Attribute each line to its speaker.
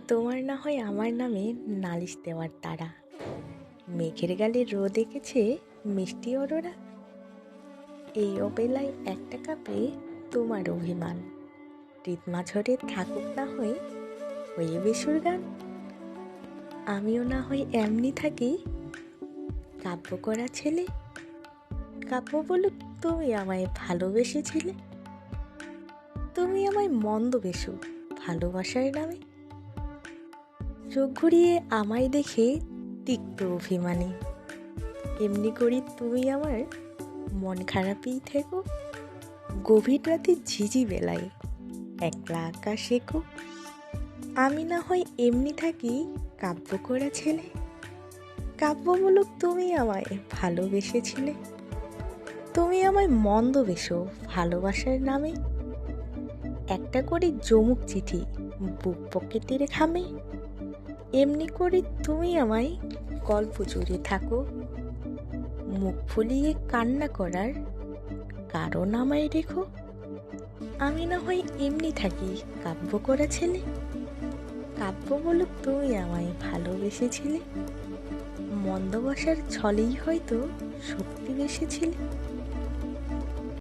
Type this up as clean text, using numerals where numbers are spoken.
Speaker 1: তোমার না হয় আমার নামে নালিশ দেওয়ার তাড়া, মেঘের গালে রোদ এঁকেছে মিষ্টি অরোরা। এই অবেলায় একটা কাপে তোমার অভিমান, ঋতমাঝরে থাকুক না হয়ে বেসুর গান। আমিও না হয় এমনি থাকি কাব্য করা ছেলে, কাব্য বলুক তুমি আমায় ভালোবেসেছিলে। তুমি আমায় মন্দ বেসো ভালোবাসার নামে, চোখ ঘুরিয়ে আমায় দেখে তিক্ত অভিমানী। এমনি করি তুমি আমার মন খারাপই থেকো, গভীর রাতে ঝিঝি বেলায় একলা আকাশ এঁকো। আমি না হয় এমনি থাকি কাব্য করা ছেলে, কাব্য বলুক তুমি আমায় ভালোবেসেছিলে। তুমি আমায় মন্দ বেসো ভালোবাসার নামে, একটা করে জমুক চিঠি বুক পকেটের খামে। এমনি করে তুমি আমায় গল্প জুড়ে থাকো, মুখ ফুলিয়ে কান্না করার কারণ আমায় রেখো। আমি না হয় এমনি থাকি কাব্য করা ছেলে, কাব্য বলুক তুমি আমায় ভালোবেসেছিলে। মন্দ বসার ছলেই হয়তো শক্তি বেসেছিলে।